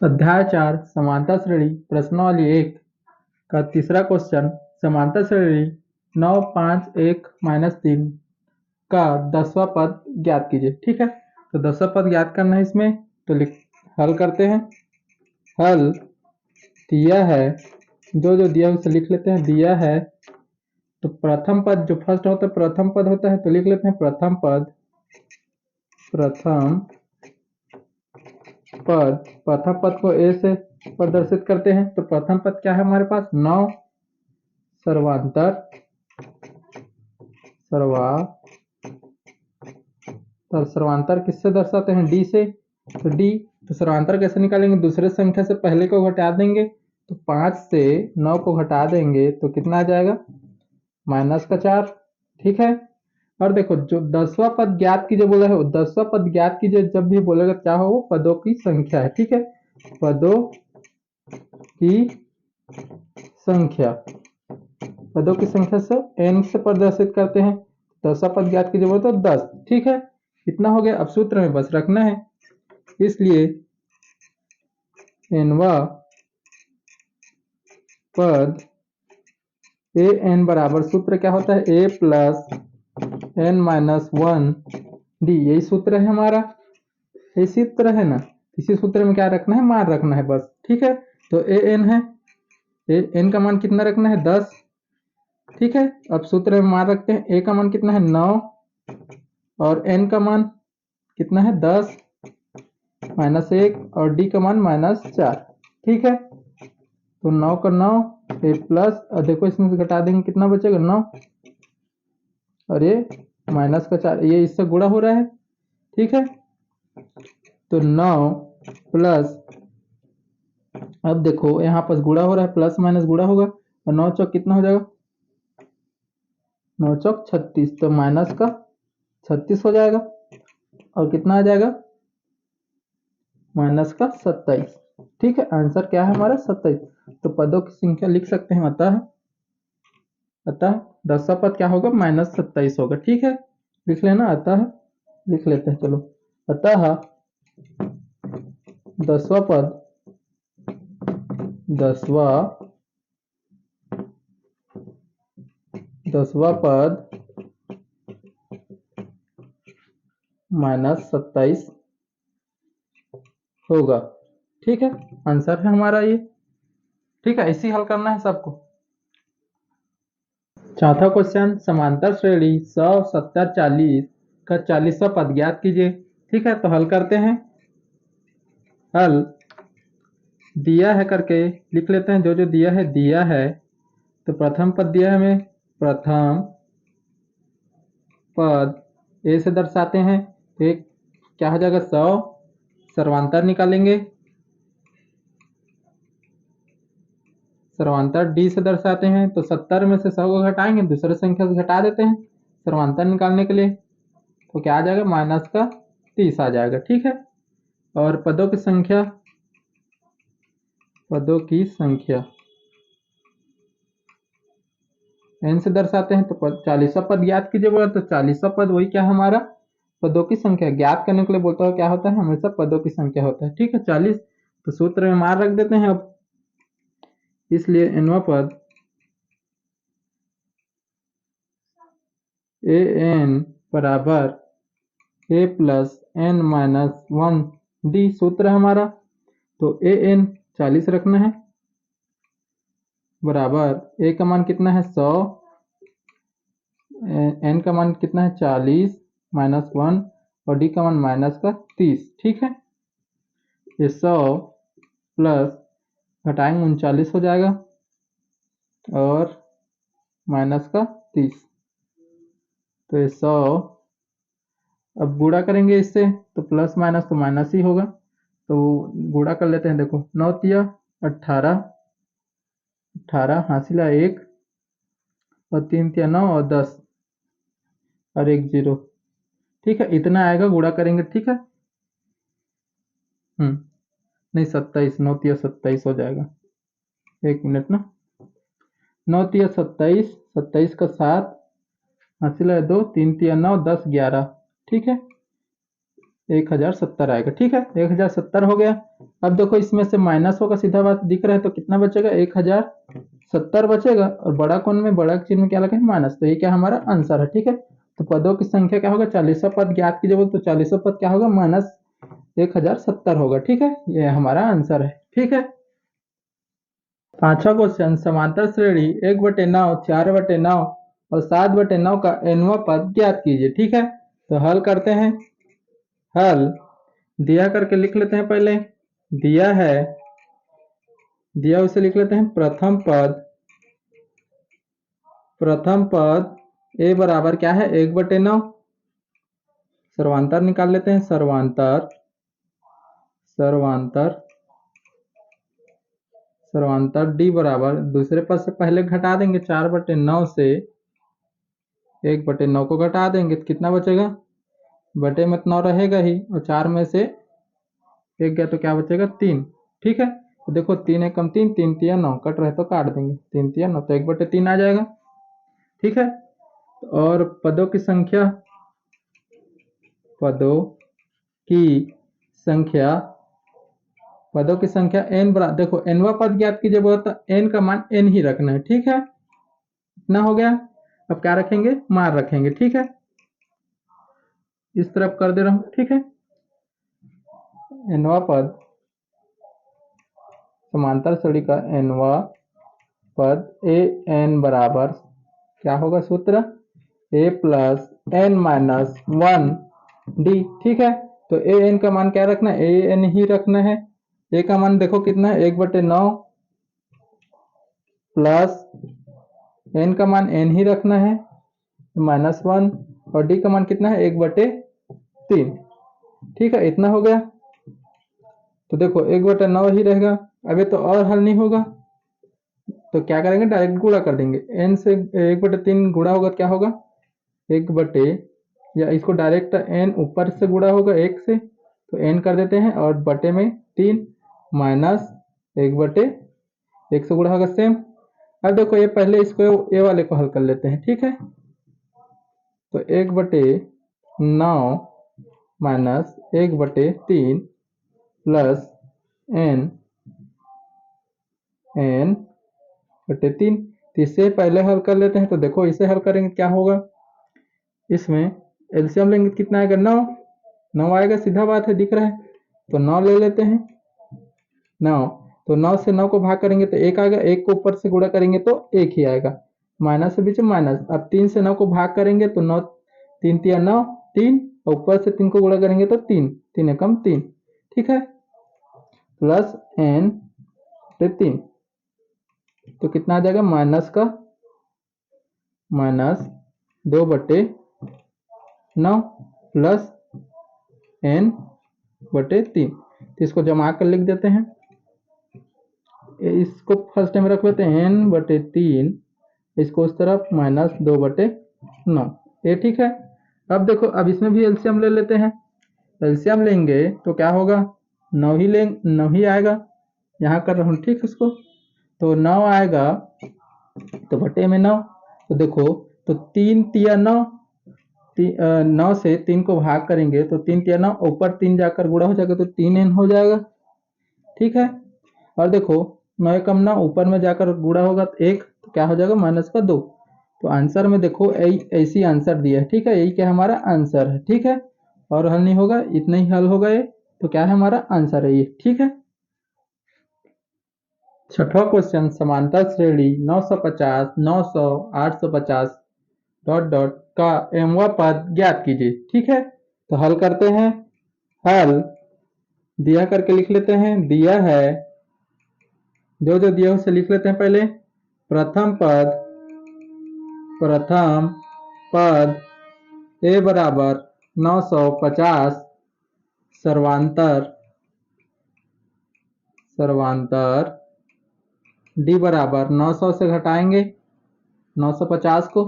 अध्याय 4 समांतर श्रेणी प्रश्नावली 1 का तीसरा क्वेश्चन। समांतर श्रेणी 9, 5, 1, -3 का 10वां पद ज्ञात कीजिए। ठीक है, तो 10वां पद ज्ञात करना है इसमें, तो हल करते हैं। हल दिया है, जो दिया है उसे लिख लेते हैं। दिया है तो प्रथम पद जो फर्स्ट होता है प्रथम पद होता है, तो लिख लेते हैं प्रथम पद। प्रथम पद को ए से प्रदर्शित करते हैं, तो प्रथम पद क्या है हमारे पास 9 सर्वांतर किससे दर्शाते हैं, डी से। तो डी, तो सर्वांतर कैसे निकालेंगे, दूसरे संख्या से पहले को घटा देंगे, तो 5 से 9 को घटा देंगे तो कितना आ जाएगा, -4। ठीक है, और देखो जो 10वां पद ज्ञात कीजिए बोला है, 10वां पद ज्ञात कीजिए जब भी बोलेगा क्या हो, वो पदों की संख्या है। ठीक है, पदों की संख्या से n से प्रदर्शित करते हैं। 10वां पद ज्ञात कीजिए बोले तो 10। ठीक है, कितना हो गया, अब सूत्र में बस रखना है, इसलिए nवां पद ए एन बराबर सूत्र क्या होता है, a + n-1 डी। यही सूत्र है हमारा, यही सूत्र है ना। इसी सूत्र में क्या रखना है, मान रखना है बस। ठीक है, तो ए एन है, एन का मान कितना रखना है, 10। ठीक है, अब सूत्र में मान रखते हैं, ए का मान कितना है 9 और एन का मान कितना है 10 -1 और डी का मान -4। ठीक है, तो 9 का 9 ए प्लस, और देखो इसमें से घटा देंगे कितना बचेगा 9 और ये -4, ये इससे गुणा हो रहा है। ठीक है, तो 9 प्लस, अब देखो यहाँ पर गुणा हो रहा है, प्लस माइनस गुणा होगा, और 9 चौक कितना हो जाएगा, 9 चौक 36, तो माइनस का 36 हो जाएगा, और कितना आ जाएगा, माइनस का 27। ठीक है, आंसर क्या है हमारा 27। तो पदों की संख्या लिख सकते हैं, अतः 10वां पद क्या होगा, -27 होगा। ठीक है, लिख लेना, अतः लिख लेते हैं, चलो। अतः 10वां पद -27 होगा। ठीक है, आंसर है हमारा ये। ठीक है, इसी हल करना है सबको। चौथा क्वेश्चन, समांतर श्रेणी 100, 70, 40 का 40वां पद ज्ञात कीजिए। ठीक है, तो हल करते हैं। हल दिया है करके लिख लेते हैं, जो दिया है। तो प्रथम पद दिया है हमें, प्रथम पद ए से दर्शाते हैं, तो एक क्या हो जाएगा 100, सर्वांतर निकालेंगे, सर्वांतर डी से दर्शाते हैं, तो 70 में से 100 को घटाएंगे, दूसरे संख्या से घटा देते हैं सर्वांतर निकालने के लिए, तो क्या आ जाएगा, -30 आ जाएगा। ठीक है, और पदों की संख्या n से दर्शाते हैं, तो 40वां पद ज्ञात कीजिए बोला, तो 40वां पद वही क्या हमारा, पदों की संख्या ज्ञात करने के लिए बोलता है, क्या होता है, हमेशा पदों की संख्या होता है। ठीक है, 40, तो सूत्र में मान रख देते हैं अब, इसलिए nवां पद ए एन बराबर a + n-1 डी सूत्र है हमारा। तो ए एन 40 रखना है, बराबर ए का मान कितना है 100, एन का मान कितना है 40 -1 और डी का मान -30। ठीक है, ये 100 प्लस घटाएंगे 39 हो जाएगा, और -30, तो ये 100, अब गुणा करेंगे इससे, तो प्लस माइनस तो माइनस ही होगा, तो गुणा कर लेते हैं। देखो 9 तिया 18, 18 हासिला 1 और 3 तिया 9 और 10 और 1 0। ठीक है, इतना आएगा, गुणा करेंगे। ठीक है, नहीं 27, 9 तिया 27 हो जाएगा, 1 मिनट ना, 9 तिया 27, 27 का 7 हासिला 2, 3 तिया 9, 10 11। ठीक है, 1070 आएगा। ठीक है, 1070 हो गया। अब देखो इसमें से माइनस होगा, सीधा बात दिख रहा है, तो कितना बचेगा? 1070 बचेगा, और बड़ा कोण में बड़ा चिन्ह में क्या लगा है? माइनस। तो ये क्या हमारा आंसर है। ठीक है, तो पदों की संख्या क्या होगा? 40वां पद ज्ञात कीजिए बोल, तो 40वां पद क्या होगा? माइनस 1070 होगा। ठीक है, ये हमारा आंसर है। ठीक है, पांचवा क्वेश्चन, समांतर श्रेणी 1/9, 4/9 और 7/9 का nवां पद ज्ञात कीजिए। ठीक है, तो हल करते हैं। हल दिया करके लिख लेते हैं। पहले दिया है, दिया उसे लिख लेते हैं प्रथम पद ए बराबर क्या है? 1/9। सर्वांतर निकाल लेते हैं। सर्वांतर डी बराबर, दूसरे पद से पहले घटा देंगे, 4/9 से 1/9 को घटा देंगे तो कितना बचेगा? बटे में 9 रहेगा ही, और 4 में से 1 गया तो क्या बचेगा? 3। ठीक है, तो देखो 3 एकम 3, 3 तिया 9, कट रहे तो काट देंगे, 3 तिया 9, तो 1/3 आ जाएगा। ठीक है, और पदों की संख्या n बराबर, देखो nवा पद ज्ञात कीजिए बोला तो n का मान n ही रखना है। ठीक है, इतना हो गया। अब क्या रखेंगे? मान रखेंगे। ठीक है, इस तरफ कर दे रहा हूं। ठीक है, nवा पद, समांतर श्रेणी का nवा पद ए एन बराबर क्या होगा? सूत्र ए प्लस एन माइनस 1 डी। ठीक है, तो ए एन का मान क्या रखना है? ए एन ही रखना है। ए का मान देखो कितना है? 1/9 प्लस एन का मान एन ही रखना है, -1, और डी का मान कितना है? 1/3। ठीक है, इतना हो गया। तो देखो 1/9 ही रहेगा। अभी तो और हल नहीं होगा, तो क्या करेंगे? डायरेक्ट गुणा कर देंगे। एन से 1/3 गुणा होगा, क्या होगा? 1 या इसको डायरेक्ट एन ऊपर से गुणा होगा 1 से, तो एन कर देते हैं, और बटे में 3 माइनस 1/1 से गुणा होगा सेम। अब देखो ये पहले इसको ए वाले को हल कर लेते हैं। ठीक है, तो 1/9 माइनस 1/3 प्लस एन बटे 3, तो इसे पहले हल कर लेते हैं। तो देखो इसे हल करेंगे क्या होगा? इसमें एलसीएम लेंगे, कितना आएगा? 9 आएगा, सीधा बात है, दिख रहा है। तो 9 ले लेते हैं। 9, तो 9 से 9 को भाग करेंगे तो 1 आएगा, 1 को ऊपर से गुणा करेंगे तो 1 ही आएगा, माइनस के बीच में माइनस। अब 3 से 9 को भाग करेंगे तो 9 3 तिया 9, 3, और ऊपर से 3 को गुणा करेंगे तो 3, 3 एकम 3। ठीक है, प्लस n 3, तो कितना आ जाएगा? -2/9 प्लस n/3। तो इसको जमा कर लिख देते हैं। इसको फर्स्ट टाइम रख लेते हैं n/3, इसको उस तरफ -2/9। ये ठीक है। अब देखो, अब इसमें भी एलसीएम ले लेते हैं। एलसीएम लेंगे तो क्या होगा? 9 ही लेंगे, 9 ही आएगा। यहाँ कर रहा हूँ, ठीक इसको, तो 9 आएगा, तो बटे में 9, तो देखो, तो 3 तिया 9, 9 से 3 को भाग करेंगे तो 3 तिया 9, ऊपर 3 जाकर गुणा हो जाएगा तो 3n हो जाएगा। ठीक है, और देखो 9 एकम 9, ऊपर में जाकर गुणा होगा तो 1, तो क्या हो जाएगा? -2। तो आंसर में देखो ऐसी आंसर दिया है। ठीक है, यही क्या हमारा आंसर है। ठीक है, और हल नहीं होगा, इतना ही हल होगा ये, तो क्या है हमारा आंसर है ये। ठीक है, छठवां क्वेश्चन, समांतर श्रेणी 950, 900, 850 डॉट डॉट का mवां पद ज्ञात कीजिए। ठीक है, तो हल करते हैं। हल दिया करके लिख लेते हैं। दिया है, जो जो दिया उसे लिख लेते हैं। पहले प्रथम पद ए बराबर 950, सर्वांतर डी बराबर 900 से घटाएंगे 950 को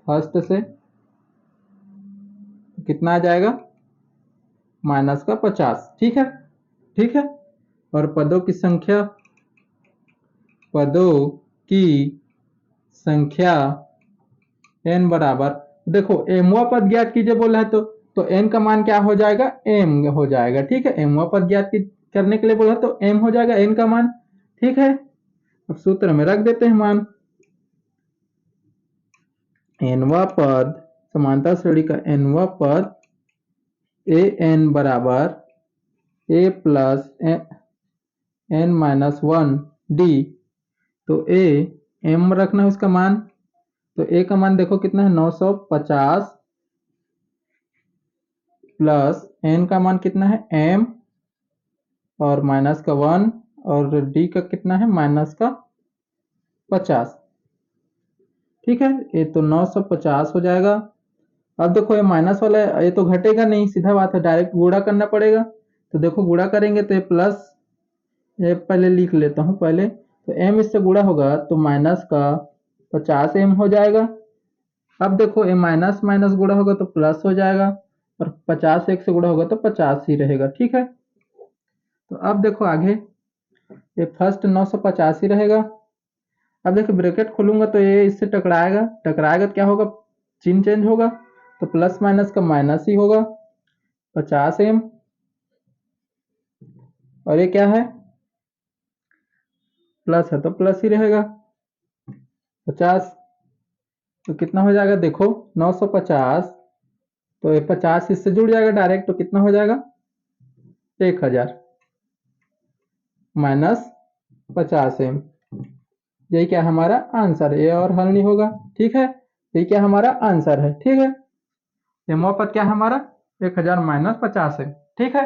फर्स्ट से, कितना आ जाएगा? -50। ठीक है, ठीक है, और पदों की संख्या n बराबर, देखो mवा पद ज्ञात कीजिए बोला है, तो तो n का मान क्या हो जाएगा, m हो जाएगा। ठीक है, m पद ज्ञात करने के लिए बोला तो m हो जाएगा n का मान। ठीक है, अब सूत्र में रख देते हैं मान। nवा पद, समांतर श्रेणी का nवा पद a n बराबर a plus n minus 1 d। तो a m रखना है उसका मान। तो a का मान देखो कितना है, 950 प्लस n का मान कितना है m और माइनस का 1 और d का कितना है माइनस का 50। ठीक है, ये तो 950 हो जाएगा। अब देखो ये माइनस वाला है, ये तो घटेगा नहीं, सीधा बात है, डायरेक्ट गुणा करना पड़ेगा। तो देखो गुणा करेंगे तो ये प्लस, ये पहले लिख लेता हूँ पहले। तो m इससे गुणा होगा तो माइनस का 50m हो जाएगा। अब देखो ये माइनस माइनस गुणा होगा तो प्लस हो जाएगा, और 50 एक से गुणा होगा तो 50 ही रहेगा। ठीक है, तो अब देखो आगे, ये फर्स्ट 950 ही रहेगा। अब देखो ब्रैकेट खोलूंगा तो ये इससे टकराएगा, टकराएगा तो क्या होगा, चिन्ह चेंज होगा, तो प्लस माइनस का माइनस ही होगा 50m। और ये क्या है, प्लस है तो प्लस ही रहेगा 50। तो कितना हो जाएगा देखो, 950, तो ये 50 इससे जुड़ जाएगा डायरेक्ट, तो कितना हो जाएगा 1000 माइनस 50m। यही क्या हमारा आंसर है, ये और हल नहीं होगा। ठीक है, यही क्या हमारा आंसर है। ठीक है, ये पद क्या हमारा 1000 माइनस 50 है। ठीक है।